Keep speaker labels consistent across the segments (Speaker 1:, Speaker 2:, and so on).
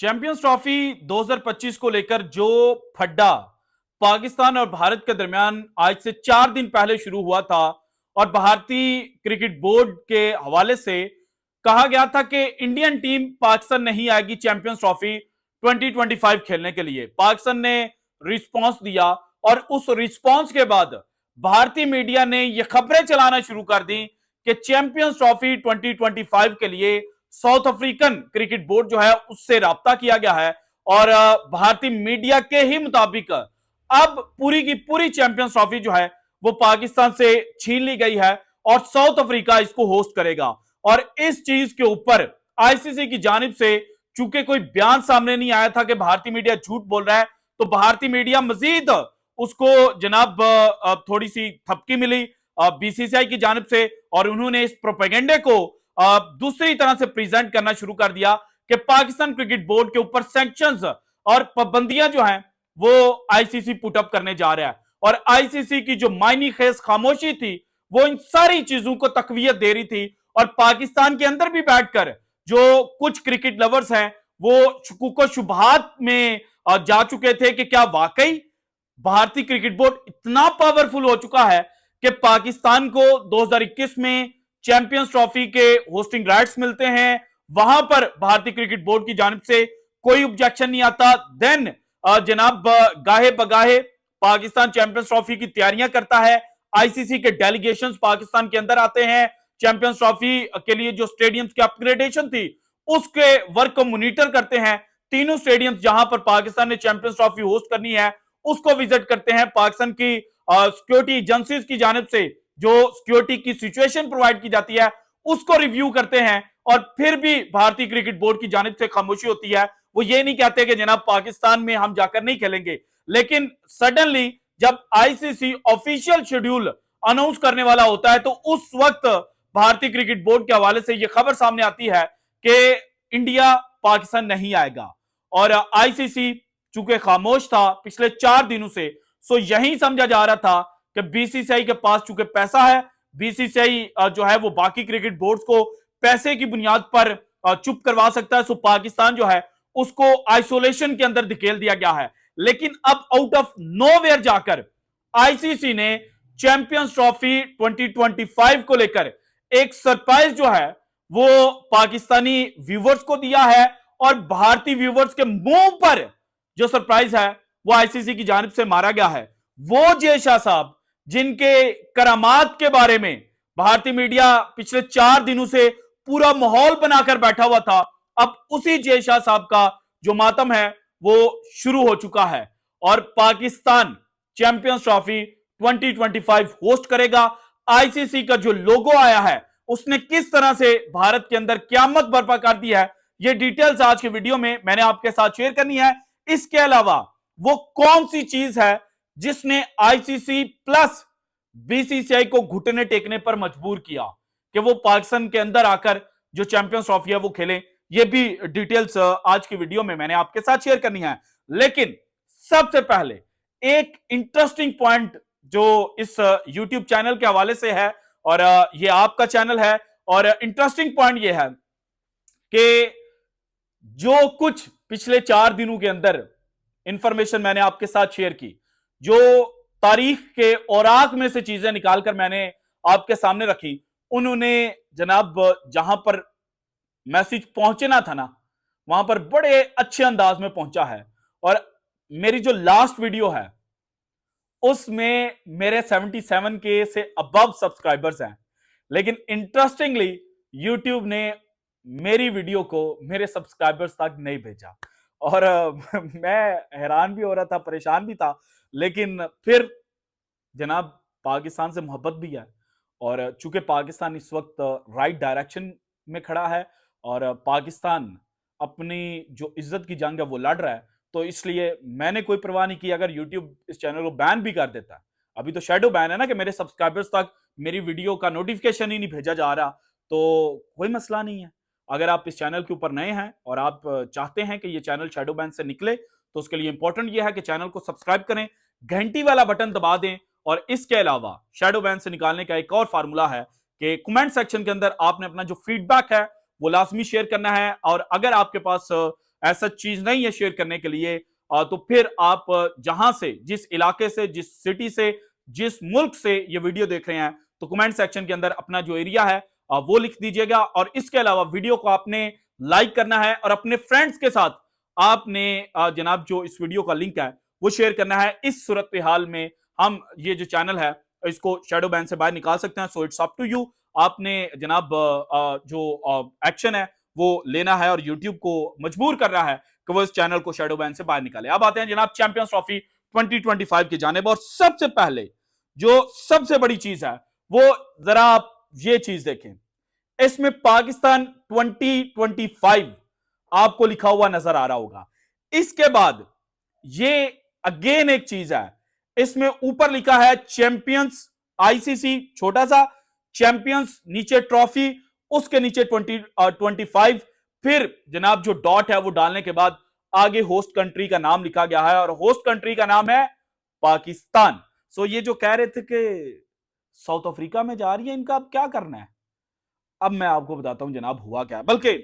Speaker 1: Champions trophy 2025 को लेकर जो फड्डा पाकिस्तान और भारत के दरमियान आज से 4 दिन पहले शुरू हुआ था और भारतीय क्रिकेट बोर्ड के हवाले से कहा गया था कि इंडियन टीम पाकिस्तान नहीं आएगी चैंपियंस ट्रॉफी 2025 खेलने के लिए। पाकिस्तान ने रिस्पांस दिया और उस रिस्पांस के बाद भारतीय मीडिया ने यह खबरें चलाना शुरू कर दी कि चैंपियंस ट्रॉफी 2025 के लिए साउथ अफ्रीकन क्रिकेट बोर्ड जो है उससे राब्ता किया गया है और भारतीय मीडिया के ही मुताबिक अब पूरी की पूरी चैंपियंस ट्रॉफी जो है वो पाकिस्तान से छीन ली गई है और साउथ अफ्रीका इसको होस्ट करेगा। और इस चीज के ऊपर आईसीसी की जानिब से चूंकि कोई बयान सामने नहीं आया था कि भारतीय मीडिया झूठ बोल रहा है, तो भारतीय मीडिया मजीद उसको जनाब थोड़ी सी थपकी मिली बीसीसीआई की जानिब से और उन्होंने इस प्रोपेगेंडे को दूसरी तरह से प्रेजेंट करना शुरू कर दिया कि पाकिस्तान क्रिकेट बोर्ड के ऊपर सैंक्शंस और पाबंदियां जो हैं वो आईसीसी पुट अप करने जा रहा है। और आईसीसी की जो मायनी खेज खामोशी थी वो इन सारी चीजों को तकवीयत दे रही थी और पाकिस्तान के अंदर भी बैठकर जो कुछ क्रिकेट लवर्स हैं वो शुकूक शुबहात में जा चुके थे कि क्या वाकई भारतीय क्रिकेट बोर्ड इतना पावरफुल हो चुका है कि पाकिस्तान को 2021 में चैंपियंस ट्रॉफी के होस्टिंग राइट्स मिलते हैं, वहां पर भारतीय क्रिकेट बोर्ड की जानिब से कोई ऑब्जेक्शन नहीं आता। देन जनाब गाहे बगाहे पाकिस्तान चैंपियंस ट्रॉफी की तैयारियां करता है, आईसीसी के डेलीगेशंस पाकिस्तान के अंदर आते हैं, चैंपियंस ट्रॉफी के लिए जो स्टेडियम्स की अपग्रेडेशन थी उसके वर्क को मॉनिटर करते हैं। तीनों स्टेडियम्स जहां पर पाकिस्तान ने चैंपियंस ट्रॉफी होस्ट करनी है उसको विजिट करते हैं। पाकिस्तान की सिक्योरिटी एजेंसीज की जानिब से जो सिक्योरिटी की सिचुएशन प्रोवाइड की जाती है उसको रिव्यू करते हैं और फिर भी भारतीय क्रिकेट बोर्ड की जानिब से खामोशी होती है। वो ये नहीं कहते कि जनाब पाकिस्तान में हम जाकर नहीं खेलेंगे, लेकिन सडनली जब आईसीसी ऑफिशियल शेड्यूल अनाउंस करने वाला होता है तो उस वक्त भारतीय क्रिकेट बोर्ड के हवाले से यह खबर सामने आती है कि इंडिया पाकिस्तान नहीं आएगा। और आईसीसी चूंकि खामोश था पिछले 4 दिनों से, सो यही समझा जा रहा था कि बीसीसीआई के पास चूंकि पैसा है, बीसीसीआई जो है वो बाकी क्रिकेट बोर्ड्स को पैसे की बुनियाद पर चुप करवा सकता है, सो पाकिस्तान जो है उसको आइसोलेशन के अंदर धकेल दिया गया है। लेकिन अब आउट ऑफ नोवेयर जाकर आईसीसी ने चैंपियंस ट्रॉफी 2025 को लेकर एक सरप्राइज जो है वो पाकिस्तानी व्यूवर्स को दिया है और भारतीय व्यूवर्स के मुंह पर जो सरप्राइज है वो आईसीसी की जानिब से मारा गया है। वो जय शाह साहब जिनके करामात के बारे में भारतीय मीडिया पिछले 4 दिनों से पूरा माहौल बनाकर बैठा हुआ था, अब उसी जय शाह साहब का जो मातम है वो शुरू हो चुका है और पाकिस्तान चैंपियंस ट्रॉफी 2025 होस्ट करेगा। आईसीसी का जो लोगो आया है उसने किस तरह से भारत के अंदर क़यामत बर्पा कर दी है, ये डिटेल्स आज के वीडियो में मैंने आपके साथ शेयर करनी है। इसके अलावा वो कौन सी चीज है जिसने आईसीसी प्लस बीसीसीआई को घुटने टेकने पर मजबूर किया कि वो पाकिस्तान के अंदर आकर जो चैंपियंस ट्रॉफी है वो खेलें, ये भी डिटेल्स आज की वीडियो में मैंने आपके साथ शेयर करनी है। लेकिन सबसे पहले एक इंटरेस्टिंग पॉइंट जो इस यूट्यूब चैनल के हवाले से है और ये आपका चैनल है, और इंटरेस्टिंग पॉइंट ये है कि जो कुछ पिछले 4 दिनों के अंदर इंफॉर्मेशन मैंने आपके साथ शेयर की, जो तारीख के औराक में से चीजें निकालकर मैंने आपके सामने रखी, उन्होंने जनाब जहां पर मैसेज पहुंचना था ना वहां पर बड़े अच्छे अंदाज में पहुंचा है। और मेरी जो लास्ट वीडियो है उसमें मेरे 77 के से अबव सब्सक्राइबर्स हैं, लेकिन इंटरेस्टिंगली यूट्यूब ने मेरी वीडियो को मेरे सब्सक्राइबर्स तक नहीं भेजा और मैं हैरान भी हो रहा था, परेशान भी था। लेकिन फिर जनाब पाकिस्तान से मोहब्बत भी है और चूंकि पाकिस्तान इस वक्त राइट डायरेक्शन में खड़ा है और पाकिस्तान अपनी जो इज्जत की जंग है वो लड़ रहा है, तो इसलिए मैंने कोई परवाह नहीं की अगर यूट्यूब इस चैनल को बैन भी कर देता है। अभी तो शैडो बैन है ना कि मेरे सब्सक्राइबर्स तक मेरी वीडियो का नोटिफिकेशन ही नहीं भेजा जा रहा, तो कोई मसला नहीं है। अगर आप इस चैनल के ऊपर नए हैं और आप चाहते हैं कि ये चैनल शैडो बैन से निकले, तो उसके लिए इंपॉर्टेंट ये है कि चैनल को सब्सक्राइब करें, घंटी वाला बटन दबा दें। और इसके अलावा शैडो बैन से निकालने का एक और फार्मूला है कि कमेंट सेक्शन के अंदर आपने अपना जो फीडबैक है वो लाजमी शेयर करना है। और अगर आपके पास ऐसा चीज नहीं है शेयर करने के लिए, तो फिर आप जहां से, जिस इलाके से, जिस सिटी से, जिस मुल्क से ये वीडियो देख रहे हैं, तो कमेंट सेक्शन के अंदर अपना जो एरिया है वो लिख दीजिएगा। और इसके अलावा वीडियो को आपने लाइक करना है और अपने फ्रेंड्स के साथ आपने जनाब जो इस वीडियो का लिंक है वो शेयर करना है। इस सूरत हाल में हम ये जो चैनल है इसको शैडो बैन से बाहर निकाल सकते हैं। So it's up to you, आपने जनाब जो एक्शन है वो लेना है और यूट्यूब को मजबूर कर रहा है कि वो इस चैनल को शैडो बैन से बाहर निकाले। अब आते हैं जनाब चैंपियंस ट्रॉफी 2025 की जानिब, और सबसे पहले जो सबसे बड़ी चीज है वो जरा आप ये चीज देखें, इसमें पाकिस्तान 2025 आपको लिखा हुआ नजर आ रहा होगा। इसके बाद ये अगेन एक चीज है, इसमें ऊपर लिखा है चैंपियंस आईसीसी छोटा सा, चैंपियंस नीचे ट्रॉफी, उसके नीचे 2025, फिर जनाब जो डॉट है वो डालने के बाद आगे होस्ट कंट्री का नाम लिखा गया है और होस्ट कंट्री का नाम है पाकिस्तान। सो ये जो कह रहे थे कि साउथ अफ्रीका में जा रही है, इनका अब क्या करना है, अब मैं आपको बताता हूं जनाब हुआ क्या है। बल्कि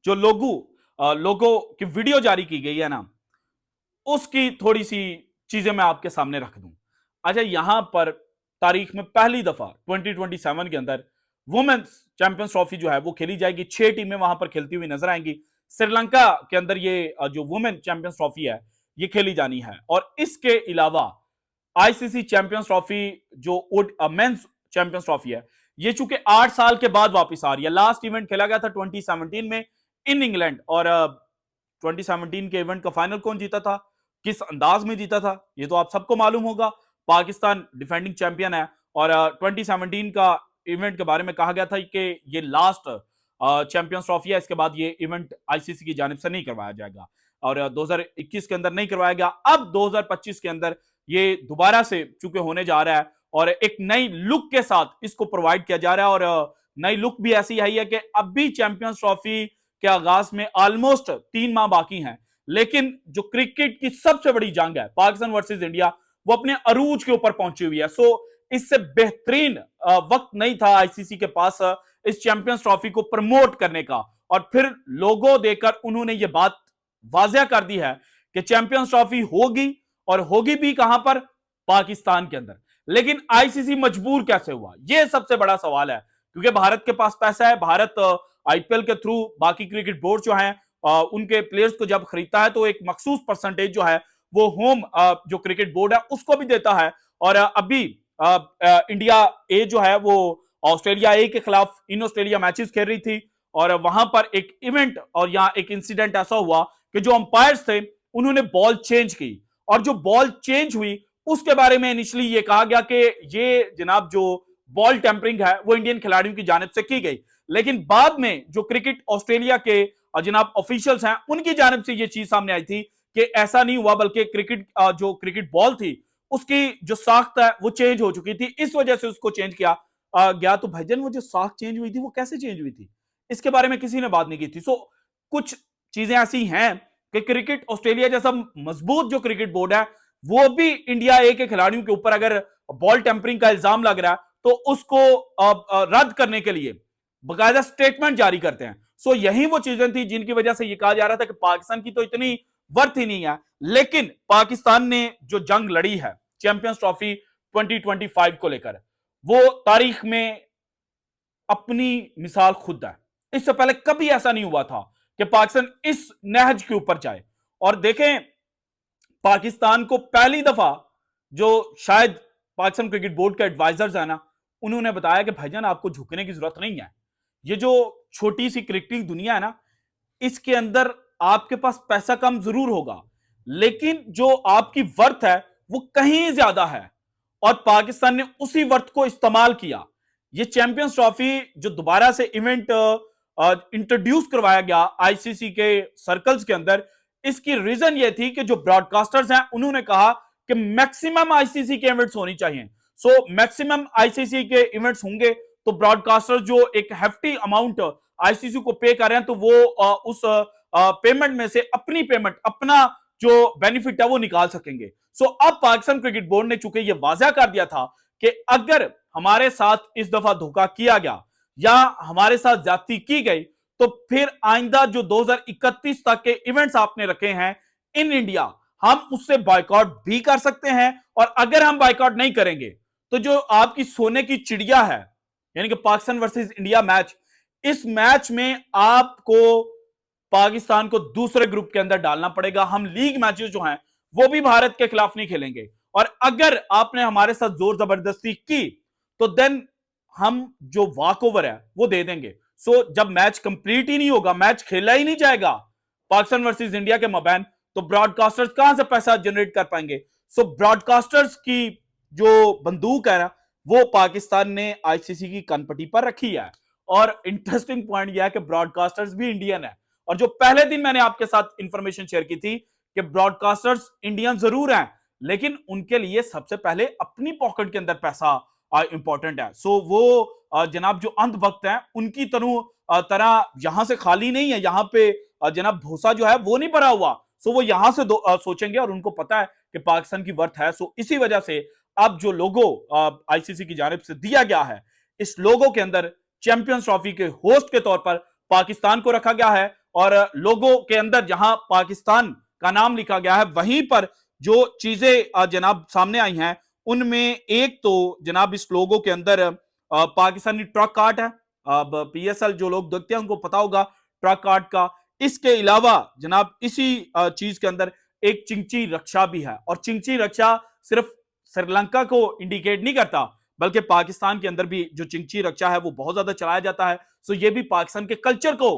Speaker 1: जो लोगों की वीडियो जारी की गई है ना, उसकी थोड़ी सी चीजें मैं आपके सामने रख दूं। अच्छा, यहां पर तारीख में पहली दफा 2027 के अंदर वुमेन्स चैंपियंस ट्रॉफी जो है वो खेली जाएगी। 6 टीमें वहां पर खेलती हुई नजर आएंगी। श्रीलंका के अंदर ये जो वुमेन चैंपियंस ट्रॉफी है ये खेली जानी है। और इसके अलावा आईसीसी चैंपियंस ट्रॉफी जो मेंस चैंपियंस ट्रॉफी है, ये चूंकि 8 साल के बाद वापस आ रही है। लास्ट इवेंट खेला गया था 2017 में इन इंग्लैंड, और 2017 के इवेंट का फाइनल कौन जीता था, किस अंदाज में जीता था, ये तो आप सबको मालूम होगा। पाकिस्तान डिफेंडिंग चैंपियन है और 2017 का इवेंट के बारे में कहा गया था कि ये लास्ट चैंपियंस ट्रॉफी है, इसके बाद ये इवेंट आईसीसी की जानिब से नहीं करवाया जाएगा और 2021 के अंदर नहीं करवाया गया। अब 2025 के अंदर ये दोबारा से चूंकि होने जा रहा है और एक नई लुक के साथ इसको प्रोवाइड किया जा रहा है। और नई लुक भी ऐसी है कि अब भी चैंपियंस ट्रॉफी के आगाज में ऑलमोस्ट 3 माह बाकी हैं, लेकिन जो क्रिकेट की सबसे बड़ी जंग है पाकिस्तान वर्सेस इंडिया, वो अपने अरूज के ऊपर पहुंची हुई है। सो इससे बेहतरीन वक्त नहीं था आईसीसी के पास इस चैंपियंस ट्रॉफी को प्रमोट करने का। और फिर लोगों देकर उन्होंने ये बात वाज़ेह कर दी है कि चैंपियंस ट्रॉफी होगी, और होगी भी कहां पर, पाकिस्तान के अंदर। लेकिन आईसीसी मजबूर कैसे हुआ, यह सबसे बड़ा सवाल है। क्योंकि भारत के पास पैसा है, भारत आईपीएल के थ्रू बाकी क्रिकेट बोर्ड जो हैं उनके प्लेयर्स को जब खरीदता है तो एक मखसूस परसेंटेज जो है वो होम जो क्रिकेट बोर्ड है उसको भी देता है। और अभी इंडिया ए जो है वो ऑस्ट्रेलिया ए के खिलाफ इन ऑस्ट्रेलिया मैचेस खेल रही थी, और वहां पर एक इवेंट और यहां एक इंसिडेंट ऐसा हुआ कि जो अंपायर्स थे उन्होंने बॉल चेंज की, और जो बॉल चेंज हुई उसके बारे में इनिशियली ये कहा गया कि ये जनाब जो बॉल टेम्परिंग है वो इंडियन खिलाड़ियों की जानिब से की गई। लेकिन बाद में जो क्रिकेट ऑस्ट्रेलिया के जनाब ऑफिशियल्स हैं उनकी जानिब से ये चीज सामने आई थी कि ऐसा नहीं हुआ, बल्कि जो क्रिकेट बॉल थी उसकी जो साख्त है वो चेंज हो चुकी थी, इस वजह से उसको चेंज किया गया। तो भाईजान वो जो साख्त चेंज हुई थी वो कैसे चेंज हुई थी, इसके बारे में किसी ने बात नहीं की थी। सो कुछ चीजें ऐसी हैं कि क्रिकेट ऑस्ट्रेलिया जैसा मजबूत जो क्रिकेट बोर्ड है वो भी इंडिया ए के खिलाड़ियों के ऊपर अगर बॉल टेम्परिंग का इल्जाम लग रहा है तो उसको रद्द करने के लिए बाकायदा स्टेटमेंट जारी करते हैं। सो यही वो चीजें थी जिनकी वजह से यह कहा जा रहा था कि पाकिस्तान की तो इतनी वर्थ ही नहीं है। लेकिन पाकिस्तान ने जो जंग लड़ी है चैंपियंस ट्रॉफी 2025 को लेकर, वो तारीख में अपनी मिसाल खुद है। इससे पहले कभी ऐसा नहीं हुआ था कि पाकिस्तान इस नहज के ऊपर जाए। और देखें, पाकिस्तान को पहली दफा जो शायद पाकिस्तान क्रिकेट बोर्ड के एडवाइजर्स है ना, उन्होंने बताया कि भाईजान आपको झुकने की जरूरत नहीं है। ये जो छोटी सी क्रिकेटिंग दुनिया है ना, इसके अंदर आपके पास पैसा कम जरूर होगा, लेकिन जो आपकी वर्थ है वो कहीं ज्यादा है। और पाकिस्तान ने उसी वर्थ को इस्तेमाल किया। ये चैंपियंस ट्रॉफी जो दोबारा से इवेंट इंट्रोड्यूस करवाया गया आईसीसी के सर्कल्स के अंदर, इसकी रीजन ये थी कि जो ब्रॉडकास्टर्स हैं उन्होंने कहा कि मैक्सिमम आईसीसी के इवेंट्स होनी चाहिए। सो मैक्सिमम आईसीसी के इवेंट्स होंगे तो ब्रॉडकास्टर जो एक हेफ्टी अमाउंट आईसीसी को पे कर रहे हैं तो वो उस पेमेंट में से अपनी पेमेंट, अपना जो बेनिफिट है वो निकाल सकेंगे। सो अब पाकिस्तान क्रिकेट बोर्ड ने चूंकि ये वाज़ेह कर दिया था कि अगर हमारे साथ इस दफा धोखा किया गया या हमारे साथ ज्यादती की गई तो फिर आइंदा जो 2031 तक के इवेंट्स आपने रखे हैं इन इंडिया, हम उससे बायकॉट भी कर सकते हैं। और अगर हम बायकॉट नहीं करेंगे तो जो आपकी सोने की चिड़िया है, यानी कि पाकिस्तान वर्सेस इंडिया मैच, इस मैच में आपको पाकिस्तान को दूसरे ग्रुप के अंदर डालना पड़ेगा। हम लीग मैचेस जो हैं वो भी भारत के खिलाफ नहीं खेलेंगे। और अगर आपने हमारे साथ जोर जबरदस्ती की तो देन हम जो वॉक ओवर है वो दे देंगे। सो जब मैच कंप्लीट ही नहीं होगा, मैच खेला ही नहीं जाएगा पाकिस्तान वर्सेस इंडिया के मबैन, तो ब्रॉडकास्टर्स कहां से पैसा जनरेट कर पाएंगे? सो ब्रॉडकास्टर्स की जो बंदूक है ना, वो पाकिस्तान ने आईसीसी की कनपट्टी पर रखी है। और इंटरेस्टिंग पॉइंट यह है कि ब्रॉडकास्टर्स भी इंडियन है। और जो पहले दिन मैंने आपके साथ इंफॉर्मेशन शेयर की थी कि ब्रॉडकास्टर्स इंडियन जरूर हैं, लेकिन उनके लिए सबसे पहले अपनी पॉकेट के अंदर पैसा इंपॉर्टेंट है। सो वो जनाब जो अंधभक्त हैं उनकी तरह यहां से खाली नहीं है, यहां पे जनाब भूसा जो है वो नहीं भरा हुआ। सो वो यहां से सोचेंगे और उनको पता है कि पाकिस्तान की वर्थ है। सो इसी वजह से अब जो लोगो आईसीसी की जानिब से दिया गया है, इस लोगो के अंदर चैंपियंस ट्रॉफी के होस्ट के तौर पर पाकिस्तान को रखा गया है। और लोगो के अंदर जहां पाकिस्तान का नाम लिखा गया है, वहीं पर जो चीजें जनाब सामने आई हैं उनमें एक तो जनाब इस लोगो के अंदर पाकिस्तानी ट्रक कार्ड है। अब पीएसएल जो लोग देखते हैं उनको पता होगा ट्रक कार्ड का। इसके अलावा जनाब इसी चीज के अंदर एक चिंची रक्षा भी है। और चिंची रक्षा सिर्फ श्रीलंका को इंडिकेट नहीं करता, बल्कि पाकिस्तान के अंदर भी जो चिंची रक्षा है वो बहुत ज्यादा चलाया जाता है। सो ये भी पाकिस्तान के कल्चर को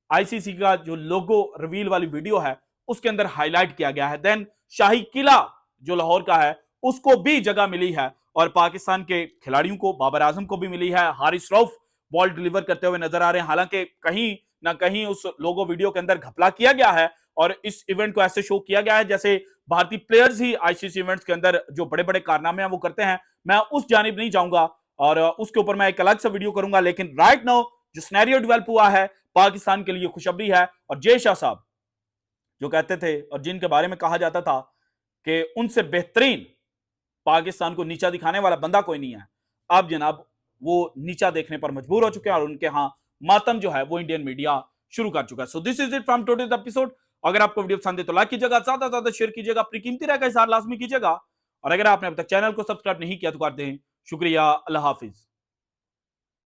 Speaker 1: आईसीसी का जो लोगो रिवील वाली वीडियो है उसके अंदर हाईलाइट किया गया है। देन शाही किला जो लाहौर का है उसको भी जगह मिली है। और पाकिस्तान के खिलाड़ियों को, बाबर आजम को भी मिली है। हारिस रऊफ बॉल डिलीवर करते हुए नजर आ रहे हैं। हालांकि कहीं ना कहीं उस लोगो वीडियो के अंदर घपला किया गया है और इस इवेंट को ऐसे शो किया गया है जैसे भारतीय प्लेयर्स ही आईसीसी इवेंट्स के अंदर जो बड़े बड़े कारनामे हैं वो करते हैं। मैं उस जानिब नहीं जाऊंगा और उसके ऊपर मैं एक अलग से वीडियो करूंगा। लेकिन राइट नाउ जो सिनेरियो डेवलप हुआ है पाकिस्तान के लिए खुशखबरी है। और जय शाह साहब जो कहते थे और जिनके बारे में कहा जाता था कि उनसे बेहतरीन पाकिस्तान को नीचा दिखाने वाला बंदा कोई नहीं है, अब जनाब वो नीचा देखने पर मजबूर हो चुके हैं और उनके यहां मातम जो है वो इंडियन मीडिया शुरू कर चुका है। So this is it from today's episode. अगर आपको वीडियो पसंद है तो लाइक कीजिएगा, ज्यादा ज्यादा शेयर कीजिएगा, अपनी कीमती राय का इज़हार लाजमी कीजिएगा। और अगर आपने अब तक चैनल को सब्सक्राइब नहीं किया तो कर दें। शुक्रिया, अल्लाह हाफिज।